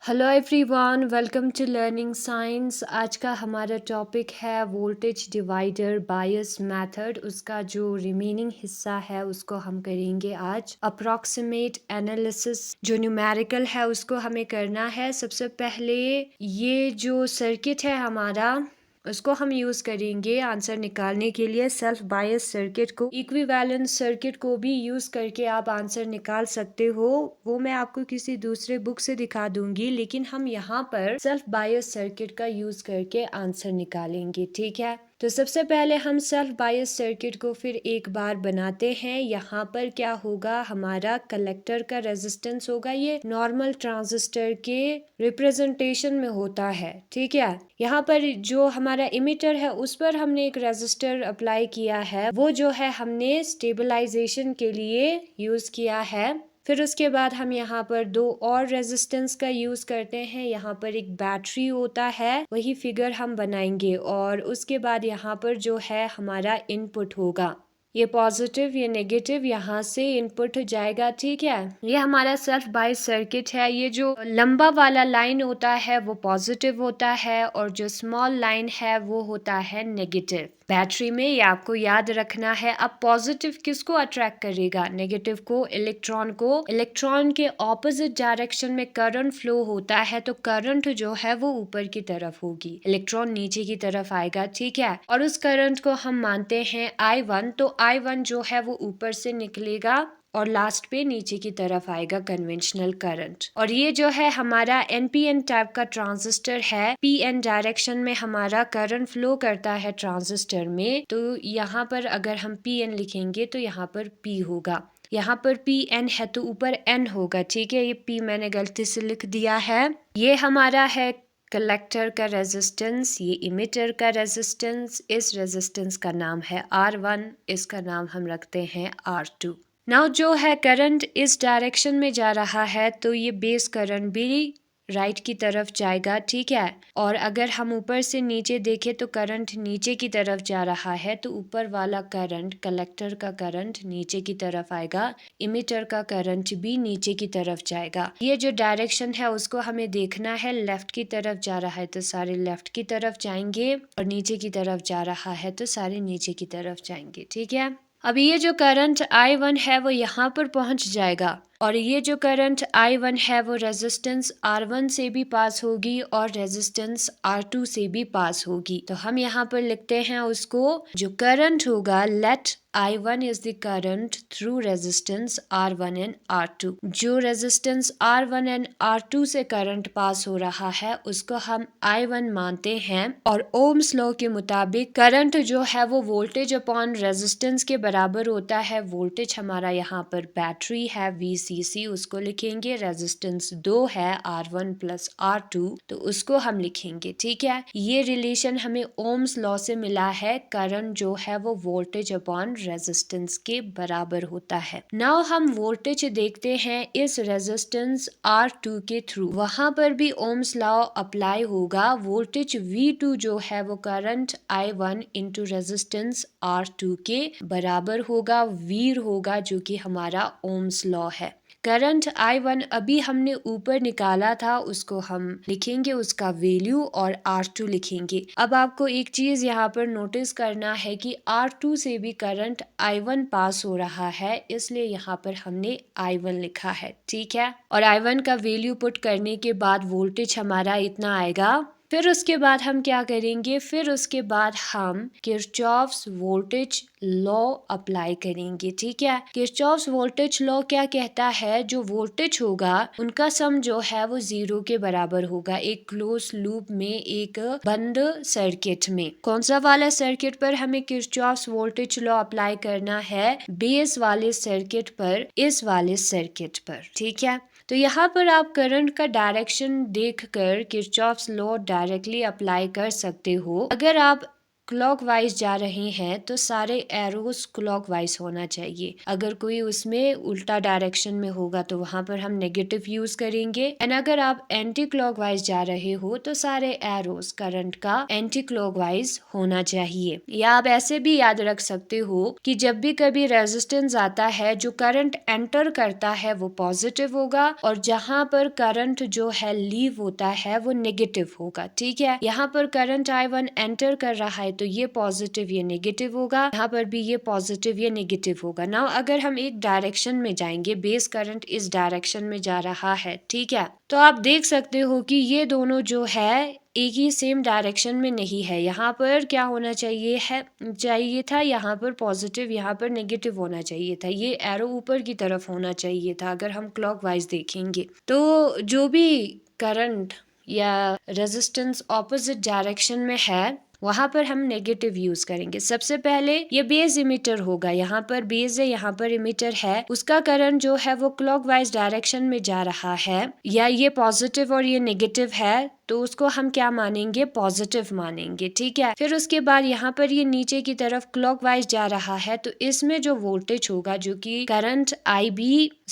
Hello everyone, welcome to learning science. आज का हमारा टॉपिक है वोल्टेज डिवाइडर बायस मेथड। उसका जो रिमेनिंग हिस्सा है उसको हम करेंगे आज। अप्रॉक्सीमेट एनालिसिस जो न्यूमेरिकल है उसको हमें करना है। सबसे पहले ये जो सर्किट है हमारा उसको हम यूज करेंगे आंसर निकालने के लिए। सेल्फ बायस सर्किट को इक्विवेलेंट सर्किट को भी यूज करके आप आंसर निकाल सकते हो। वो मैं आपको किसी दूसरे बुक से दिखा दूंगी, लेकिन हम यहाँ पर सेल्फ बायस सर्किट का यूज करके आंसर निकालेंगे। ठीक है, तो सबसे पहले हम सेल्फ बायस सर्किट को फिर एक बार बनाते हैं। यहाँ पर क्या होगा, हमारा कलेक्टर का रेजिस्टेंस होगा, ये नॉर्मल ट्रांजिस्टर के रिप्रेजेंटेशन में होता है। ठीक है, यहाँ पर जो हमारा इमिटर है उस पर हमने एक रेजिस्टर अप्लाई किया है, वो जो है हमने स्टेबलाइजेशन के लिए यूज किया है। फिर उसके बाद हम यहाँ पर दो और रेजिस्टेंस का यूज करते हैं। यहाँ पर एक बैटरी होता है, वही फिगर हम बनाएंगे। और उसके बाद यहाँ पर जो है हमारा इनपुट होगा, ये पॉजिटिव ये नेगेटिव यहाँ से इनपुट जाएगा। ठीक है, ये हमारा सेल्फ बायस सर्किट है। ये जो लंबा वाला लाइन होता है वो पॉजिटिव होता है और जो स्मॉल लाइन है वो होता है नेगेटिव। बैटरी में ये आपको याद रखना है। अब पॉजिटिव किसको अट्रैक्ट करेगा, नेगेटिव को, इलेक्ट्रॉन को। इलेक्ट्रॉन के ऑपोजिट डायरेक्शन में करंट फ्लो होता है, तो करंट जो है वो ऊपर की तरफ होगी, इलेक्ट्रॉन नीचे की तरफ आएगा। ठीक है, और उस करंट को हम मानते हैं I1। तो I1 जो है वो ऊपर से निकलेगा और लास्ट पे नीचे की तरफ आएगा कन्वेंशनल करंट। और ये जो है हमारा NPN टाइप का ट्रांजिस्टर है। PN डायरेक्शन में हमारा करंट फ्लो करता है ट्रांजिस्टर में, तो यहाँ पर अगर हम PN लिखेंगे तो यहाँ पर P होगा। यहाँ पर PN है तो ऊपर N होगा। ठीक है, ये P मैंने गलती से लिख दिया है। ये हमारा है कलेक्टर का रेजिस्टेंस, ये इमिटर का रेजिस्टेंस। इस रेजिस्टेंस का नाम है R1, इसका नाम हम रखते हैं R2। नाउ जो है करंट इस डायरेक्शन में जा रहा है, तो ये बेस करंट भी राइट की तरफ जाएगा। ठीक है, और अगर हम ऊपर से नीचे देखें तो करंट नीचे की तरफ जा रहा है, तो ऊपर वाला करंट, कलेक्टर का करंट नीचे की तरफ आएगा, इमिटर का करंट भी नीचे की तरफ जाएगा। ये जो डायरेक्शन है उसको हमें देखना है। लेफ्ट की तरफ जा रहा है तो सारे लेफ्ट की तरफ जाएंगे, और नीचे की तरफ जा रहा है तो सारे नीचे की तरफ जाएंगे। ठीक है, अब ये जो करंट I1 है वो यहाँ पर पहुंच जाएगा, और ये जो करंट I1 है वो रेजिस्टेंस R1 से भी पास होगी और रेजिस्टेंस R2 से भी पास होगी। तो हम यहाँ पर लिखते हैं उसको, जो करंट होगा, late I1 is the current through resistance R1 and R2। जो रेजिस्टेंस R1 and R2 से करंट पास हो रहा है उसको हम I1 मानते हैं। और ओम्स लॉ के मुताबिक करंट जो है वो वोल्टेज अपॉन रेजिस्टेंस के बराबर होता है। वोल्टेज हमारा यहाँ पर बैटरी है VCC, उसको लिखेंगे। रेजिस्टेंस 2 है R1 प्लस R2, तो उसको हम लिखेंगे। ठीक है, ये रिलेशन हमें ओम्स लॉ से मिला है। करंट जो है वो वोल्टेज अपॉन रेजिस्टेंस के बराबर होता है। नाउ हम वोल्टेज देखते हैं इस रेजिस्टेंस R2 के थ्रू, वहां पर भी ओम्स लॉ अप्लाई होगा। वोल्टेज V2 जो है वो current I1 into resistance R2 के बराबर होगा, वीर होगा, जो कि हमारा ओम्स लॉ है। करंट I1 अभी हमने ऊपर निकाला था, उसको हम लिखेंगे उसका वैल्यू और R2 लिखेंगे। अब आपको एक चीज यहाँ पर नोटिस करना है कि R2 से भी करंट I1 पास हो रहा है, इसलिए यहाँ पर हमने I1 लिखा है। ठीक है, और I1 का वैल्यू पुट करने के बाद वोल्टेज हमारा इतना आएगा। फिर उसके बाद हम क्या करेंगे, फिर उसके बाद हम किरचॉफ्स वोल्टेज लॉ अप्लाई करेंगे। ठीक है, किरचॉफ्स वोल्टेज लॉ क्या कहता है, जो वोल्टेज होगा उनका सम जो है वो 0 के बराबर होगा, एक क्लोज लूप में, एक बंद सर्किट में। कौन सा वाला सर्किट पर हमें किरचॉफ्स वोल्टेज लॉ अप्लाई करना है, बेस वाले सर्किट पर, इस वाले सर्किट पर। ठीक है, तो यहाँ पर आप करंट का डायरेक्शन देखकर किरचॉफ्स लॉ डायरेक्टली अप्लाई कर सकते हो। अगर आप क्लॉकवाइज जा रहे हैं तो सारे एरोस क्लॉकवाइज होना चाहिए। अगर कोई उसमें उल्टा डायरेक्शन में होगा तो वहां पर हम नेगेटिव यूज करेंगे। एंड अगर आप एंटी क्लॉकवाइज जा रहे हो तो सारे एरोस करंट का एंटी क्लॉकवाइज होना चाहिए। या आप ऐसे भी याद रख सकते हो कि जब भी कभी रेजिस्टेंस आता है, जो करंट एंटर करता है वो पॉजिटिव होगा और जहां पर करंट जो है लीव होता है वो नेगेटिव होगा। ठीक है, यहाँ पर करंट I1 एंटर कर रहा है तो ये पॉजिटिव ये नेगेटिव होगा, यहाँ पर भी ये पॉजिटिव ये नेगेटिव होगा। नाउ अगर हम एक डायरेक्शन में जाएंगे, बेस करंट इस डायरेक्शन में जा रहा है, ठीक है, तो आप देख सकते हो कि ये दोनों जो है एक ही सेम डायरेक्शन में नहीं है। यहाँ पर क्या होना चाहिए था यहाँ पर पॉजिटिव, यहाँ पर नेगेटिव होना चाहिए था। ये एरो ऊपर की तरफ होना चाहिए था अगर हम क्लॉकवाइज देखेंगे। तो जो भी करंट या रेजिस्टेंस ऑपोजिट डायरेक्शन में है वहां पर हम नेगेटिव यूज करेंगे। सबसे पहले ये बेस इमीटर होगा, यहाँ पर बेस है, यहाँ पर इमीटर है, उसका करंट जो है वो क्लॉकवाइज डायरेक्शन में जा रहा है, या ये पॉजिटिव और ये नेगेटिव है तो उसको हम क्या मानेंगे, पॉजिटिव मानेंगे। ठीक है, फिर उसके बाद यहाँ पर ये नीचे की तरफ क्लॉकवाइज जा रहा है तो इसमें जो वोल्टेज होगा, जो कि करंट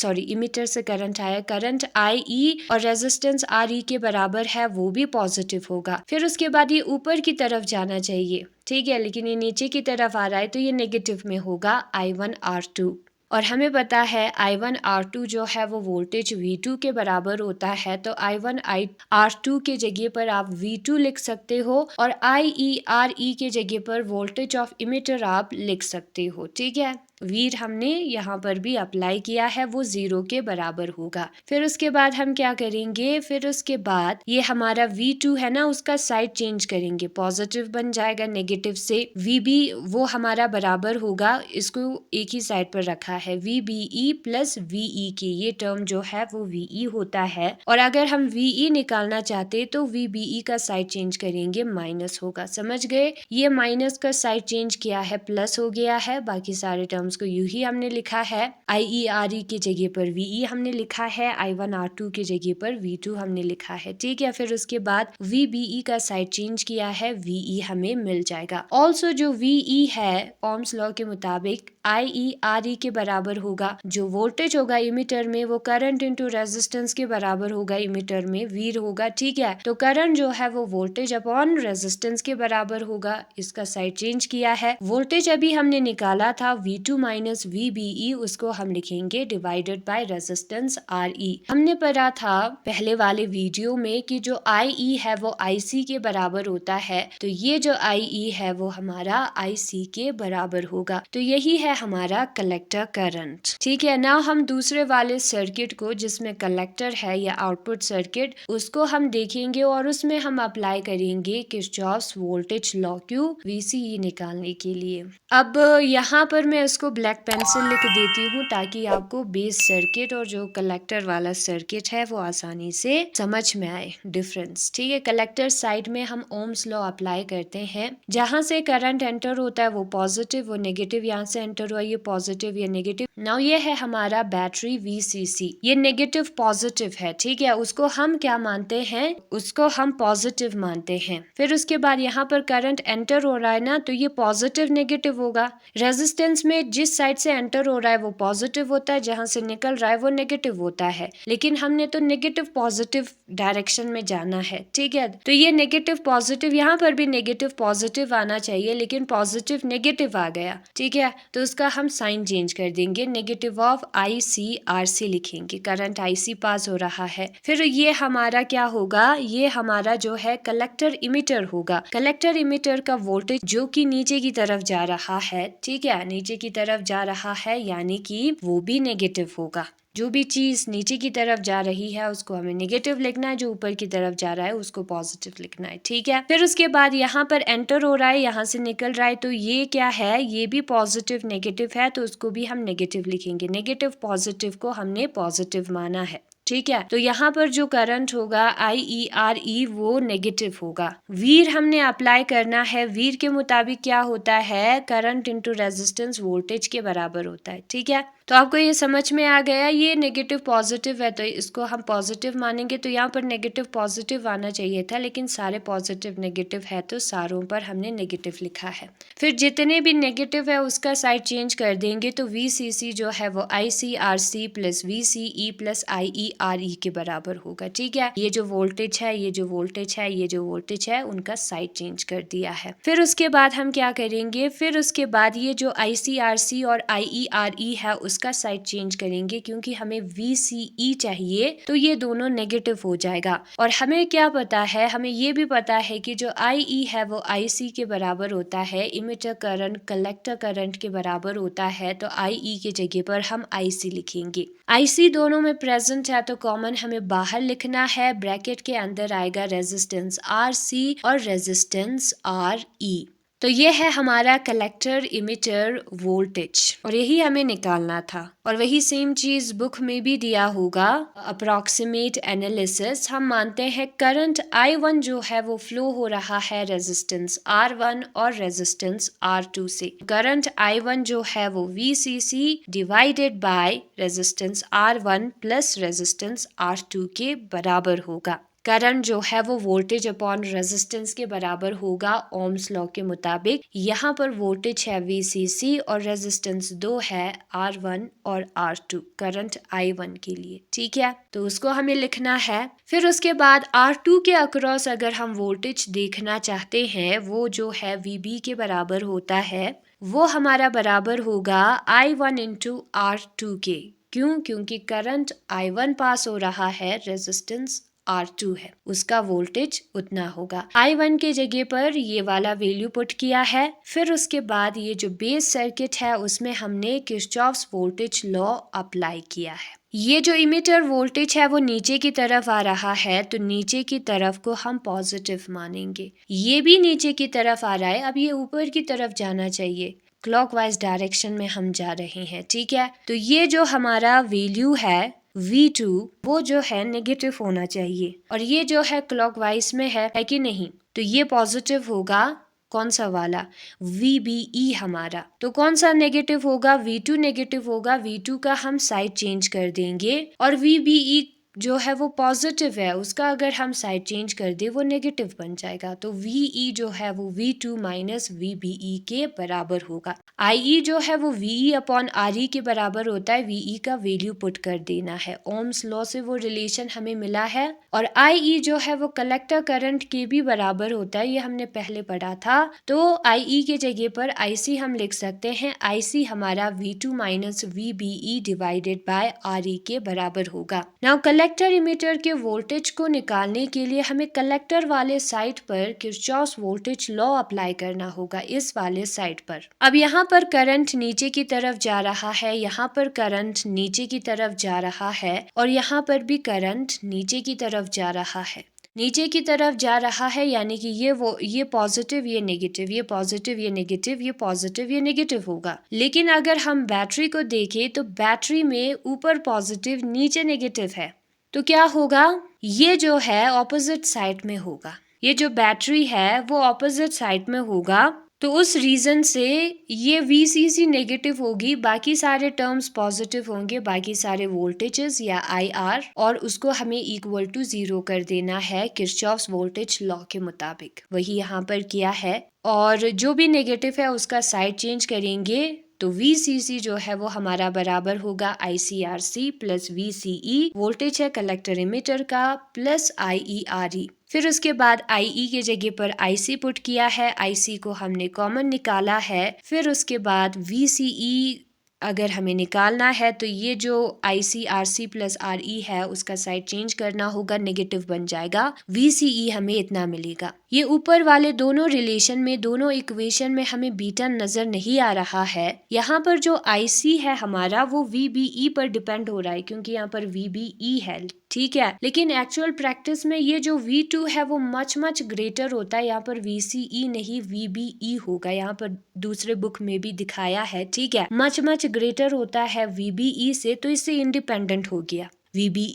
इमीटर से करंट आया, करंट IE और रेजिस्टेंस RE के बराबर है, वो भी पॉजिटिव होगा। फिर उसके बाद ये ऊपर की तरफ जाना चाहिए, ठीक है, लेकिन ये नीचे की तरफ आ रहा है तो ये नेगेटिव में होगा I1R2। और हमें पता है I1R2 जो है वो वोल्टेज V2 के बराबर होता है, तो I1R2 के जगह पर आप V2 लिख सकते हो और IERE के जगह पर वोल्टेज ऑफ इमीटर आप लिख सकते हो। ठीक है, वीर हमने यहाँ पर भी अप्लाई किया है, वो 0 के बराबर होगा। फिर उसके बाद हम क्या करेंगे, फिर उसके बाद ये हमारा V2 है ना, उसका साइड चेंज करेंगे, पॉजिटिव बन जाएगा नेगेटिव से। VB वो हमारा बराबर होगा, इसको एक ही साइड पर रखा है, VBE प्लस VE की, ये टर्म जो है वो VE होता है। और अगर हम VE निकालना चाहते तो VBE का साइड चेंज करेंगे, माइनस होगा। समझ गए, ये माइनस का साइड चेंज किया है, प्लस हो गया है। बाकी सारे टर्म्स को यूं ही हमने लिखा है, IERE की जगह पर VE हमने लिखा है, I1R2 की जगह पर V2 हमने लिखा है। ठीक है, फिर उसके बाद VBE का साइड चेंज किया है, VE हमें मिल जाएगा। ऑल्सो जो VE है ओम्स लॉ के मुताबिक IERE के बराबर होगा। जो वोल्टेज होगा इमीटर में वो करंट इंटू रेजिस्टेंस के बराबर होगा, इमीटर में वीर होगा। ठीक है, तो करंट जो है वो वोल्टेज अपॉन रेजिस्टेंस के बराबर होगा, इसका साइड चेंज किया है। वोल्टेज अभी हमने निकाला था V2 माइनस VBE, उसको हम लिखेंगे डिवाइडेड बाय रेजिस्टेंस RE। हमने पढ़ा था पहले वाले वीडियो में कि जो IE है वो IC के बराबर होता है, तो ये जो IE है वो हमारा IC के बराबर होगा। तो यही है हमारा कलेक्टर करंट। ठीक है, नाउ हम दूसरे वाले सर्किट को, जिसमें कलेक्टर है या आउटपुट सर्किट, उसको हम देखेंगे और उसमें हम अप्लाई करेंगे Kirchhoff's voltage law Q VCE निकालने के लिए। अब यहाँ पर मैं इसको ब्लैक पेंसिल लिख देती हूँ ताकि आपको बेस सर्किट और जो कलेक्टर वाला सर्किट है वो आसानी से समझ में आए डिफरेंस। ठीक है, कलेक्टर साइड में हम ओम्स लॉ अप्लाई करते हैं, जहाँ से करंट एंटर होता है वो पॉजिटिव, वो नेगेटिव, यहाँ से एंटर हुआ ये पॉजिटिव ये नेगेटिव। नाउ ये है हमारा बैटरी VCC, ये नेगेटिव पॉजिटिव है। ठीक है, उसको हम क्या मानते हैं, उसको हम पॉजिटिव मानते हैं। फिर उसके बाद यहाँ पर करंट एंटर हो रहा है ना, तो ये पॉजिटिव नेगेटिव होगा। रेजिस्टेंस में जिस साइड से एंटर हो रहा है वो पॉजिटिव होता है, जहां से निकल रहा है वो नेगेटिव होता है, लेकिन हमने तो नेगेटिव पॉजिटिव डायरेक्शन में जाना है। ठीक है, तो ये नेगेटिव पॉजिटिव, यहाँ पर भी नेगेटिव पॉजिटिव आना चाहिए, लेकिन पॉजिटिव नेगेटिव आ गया। ठीक है, तो उसका हम साइन चेंज कर देंगे, नेगेटिव ऑफ ICRC लिखेंगे, करंट IC पास हो रहा है। फिर ये हमारा क्या होगा, ये हमारा जो है कलेक्टर इमीटर होगा। कलेक्टर इमीटर का वोल्टेज जो कि नीचे की तरफ जा रहा है, ठीक है, नीचे की तरफ जा रहा है, यानी कि वो भी नेगेटिव होगा। जो भी चीज नीचे की तरफ जा रही है उसको हमें नेगेटिव लिखना है, जो ऊपर की तरफ जा रहा है उसको पॉजिटिव लिखना है। ठीक है, फिर उसके बाद यहाँ पर एंटर हो रहा है, यहाँ से निकल रहा है, तो ये क्या है, ये भी पॉजिटिव नेगेटिव है, तो उसको भी हम नेगेटिव लिखेंगे। नेगेटिव पॉजिटिव को हमने पॉजिटिव माना है। ठीक है। तो यहाँ पर जो करंट होगा IERE वो नेगेटिव होगा। वीर हमने अप्लाई करना है, वीर के मुताबिक क्या होता है, करंट इंटू रेजिस्टेंस वोल्टेज के बराबर होता है। ठीक है, तो आपको ये समझ में आ गया। ये नेगेटिव पॉजिटिव है तो इसको हम पॉजिटिव मानेंगे, तो यहाँ पर नेगेटिव पॉजिटिव आना चाहिए था, लेकिन सारे पॉजिटिव नेगेटिव है तो सारों पर हमने नेगेटिव लिखा है। फिर जितने भी नेगेटिव है उसका साइड चेंज कर देंगे, तो VCC जो है वो ICRC plus VCE plus IERE के बराबर होगा। ठीक है, ये जो वोल्टेज है, ये जो वोल्टेज है, ये जो वोल्टेज है, उनका साइड चेंज कर दिया है। फिर उसके बाद हम क्या करेंगे, फिर उसके बाद ये जो ICRC और IERE है उसका साइड चेंज करेंगे, क्योंकि हमें VCE चाहिए तो ये दोनों नेगेटिव हो जाएगा। और हमें क्या पता है, हमें ये भी पता है कि जो IE है वो IC के बराबर होता है, इमिटर करंट कलेक्टर करंट के बराबर होता है, तो IE की जगह पर हम IC लिखेंगे। IC दोनों में प्रेजेंट है तो कॉमन हमें बाहर लिखना है, ब्रैकेट के अंदर आएगा रेजिस्टेंस RC और रेजिस्टेंस RE। तो ये है हमारा कलेक्टर इमिटर वोल्टेज और यही हमें निकालना था। और वही सेम चीज बुक में भी दिया होगा, अप्रोक्सीमेट एनालिसिस। हम मानते हैं करंट I1 जो है वो फ्लो हो रहा है रेजिस्टेंस R1 और रेजिस्टेंस R2 से। करंट I1 जो है वो VCC divided by resistance R1 plus resistance R2 के बराबर होगा। करंट जो है वो वोल्टेज अपॉन रेजिस्टेंस के बराबर होगा ओम्स लॉ के मुताबिक। यहाँ पर वोल्टेज है VCC और रेजिस्टेंस 2 है R1 और R2 करंट I1 के लिए। ठीक है, तो उसको हमें लिखना है। फिर उसके बाद R2 के अक्रॉस अगर हम वोल्टेज देखना चाहते हैं, वो जो है VB के बराबर होता है, वो हमारा बराबर होगा I1 इंटू R2 के। क्यों? क्योंकि करंट I1 पास हो रहा है, रेजिस्टेंस R2 है, उसका वोल्टेज उतना होगा। I1 के जगह पर ये वाला वैल्यू पुट किया है। फिर उसके बाद ये जो बेस सर्किट है उसमें हमने किरचॉफ्स वोल्टेज लॉ अप्लाई किया है। ये जो इमिटर वोल्टेज है वो नीचे की तरफ आ रहा है, तो नीचे की तरफ को हम पॉजिटिव मानेंगे। ये भी नीचे की तरफ आ रहा है, अब ये ऊपर की तरफ जाना चाहिए, क्लॉकवाइज डायरेक्शन में हम जा रहे हैं। ठीक है, तो ये जो हमारा वैल्यू है V2 वो जो है नेगेटिव होना चाहिए, और ये जो है क्लॉकवाइज में है कि नहीं, तो ये पॉजिटिव होगा। कौन सा वाला? VBE हमारा। तो कौन सा नेगेटिव होगा? V2 नेगेटिव होगा। V2 का हम साइड चेंज कर देंगे, और VBE जो है वो पॉजिटिव है, उसका अगर हम साइड चेंज कर दे वो नेगेटिव बन जाएगा। तो VE जो है वो V2 माइनस VBE के बराबर होगा। IE जो है वो VE अपॉन RE के बराबर होता है, VE का वैल्यू पुट कर देना है। ओम्स लॉ से वो रिलेशन हमें मिला है। और IE जो है वो कलेक्टर करंट के भी बराबर होता है, ये हमने पहले पढ़ा था। तो IE के जगह पर IC हम लिख सकते हैं। IC हमारा V2 minus VBE divided by RE के बराबर होगा। नाउ कलेक्टर इमिटर के वोल्टेज को निकालने के लिए हमें कलेक्टर वाले साइड पर किरचॉफ्स वोल्टेज लॉ अप्लाई करना होगा, इस वाले साइड पर। अब यहाँ पर करंट नीचे की तरफ जा रहा है, यहाँ पर करंट नीचे की तरफ जा रहा है, और यहाँ पर भी करंट नीचे की तरफ जा रहा है। नीचे की तरफ जा रहा है यानी कि ये पॉजिटिव, ये नेगेटिव, ये पॉजिटिव, ये नेगेटिव, ये पॉजिटिव, ये नेगेटिव होगा। लेकिन अगर हम बैटरी को देखें तो बैटरी में ऊपर पॉजिटिव नीचे नेगेटिव है, तो क्या होगा? ये जो है ऑपोजिट साइड में होगा। ये जो बैटरी है वो ऑपोजिट साइड में होगा, तो उस रीजन से ये VCC नेगेटिव होगी, बाकी सारे टर्म्स पॉजिटिव होंगे, बाकी सारे वोल्टेजेस या IR, और उसको हमें इक्वल टू 0 कर देना है किरचॉफ्स वोल्टेज लॉ के मुताबिक। वही यहाँ पर किया है, और जो भी नेगेटिव है उसका साइड चेंज करेंगे, तो VCC जो है वो हमारा बराबर होगा ICRC प्लस VCE, वोल्टेज है कलेक्टर इमिटर का, प्लस IERE। फिर उसके बाद IE के जगह पर IC पुट किया है, IC को हमने कॉमन निकाला है। फिर उसके बाद VCE अगर हमें निकालना है तो ये जो ICRC प्लस RE है उसका साइड चेंज करना होगा, नेगेटिव बन जाएगा। VCE हमें इतना मिलेगा। ये ऊपर वाले दोनों रिलेशन में, दोनों इक्वेशन में हमें बीटा नजर नहीं आ रहा है। यहाँ पर जो IC है हमारा वो VBE पर डिपेंड हो रहा है, क्योंकि यहाँ पर VBE है। ठीक है, लेकिन एक्चुअल प्रैक्टिस में ये जो V2 है वो मच ग्रेटर होता है। यहाँ पर VCE नहीं VBE होगा, यहाँ पर दूसरे बुक में भी दिखाया है। ठीक है, मच ग्रेटर होता है VBE से, तो इससे इंडिपेंडेंट हो गया VB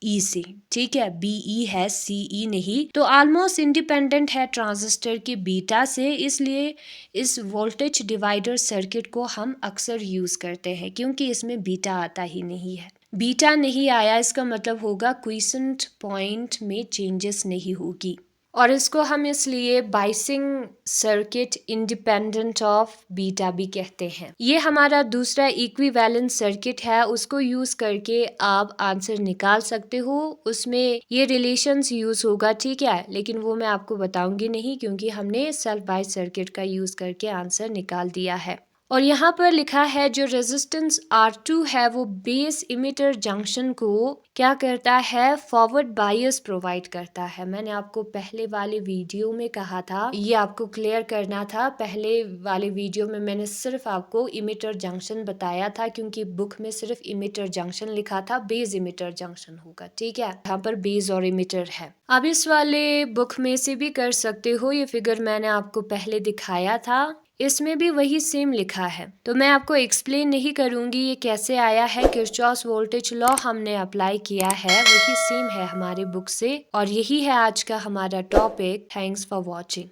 ई से, ठीक है, BE है, CE नहीं। तो ऑलमोस्ट इंडिपेंडेंट है ट्रांजिस्टर के बीटा से, इसलिए इस वोल्टेज डिवाइडर सर्किट को हम अक्सर यूज करते हैं क्योंकि इसमें बीटा आता ही नहीं है। बीटा नहीं आया इसका मतलब होगा क्विसेंट पॉइंट में चेंजेस नहीं होगी, और इसको हम इसलिए biasing circuit independent of beta भी कहते हैं। ये हमारा दूसरा इक्विवेलेंट सर्किट है, उसको यूज करके आप आंसर निकाल सकते हो। उसमें ये रिलेशंस यूज होगा, ठीक है, लेकिन वो मैं आपको बताऊंगी नहीं क्योंकि हमने सेल्फ बाइस सर्किट का यूज करके आंसर निकाल दिया है। और यहाँ पर लिखा है जो रेजिस्टेंस R2 है वो बेस इमिटर जंक्शन को क्या करता है, फॉरवर्ड बायस प्रोवाइड करता है। मैंने आपको पहले वाले वीडियो में कहा था, ये आपको क्लियर करना था। पहले वाले वीडियो में मैंने सिर्फ आपको इमिटर जंक्शन बताया था क्योंकि बुक में सिर्फ इमिटर जंक्शन लिखा था, बेस इमिटर जंक्शन होगा, ठीक है। यहाँ पर बेस और इमिटर है। अब इस वाले बुक में से भी कर सकते हो, ये फिगर मैंने आपको पहले दिखाया था, इसमें भी वही सेम लिखा है। तो मैं आपको एक्सप्लेन नहीं करूंगी ये कैसे आया है। किरचॉफ वोल्टेज लॉ हमने अप्लाई किया है, वही सेम है हमारे बुक से, और यही है आज का हमारा टॉपिक। Thanks for watching.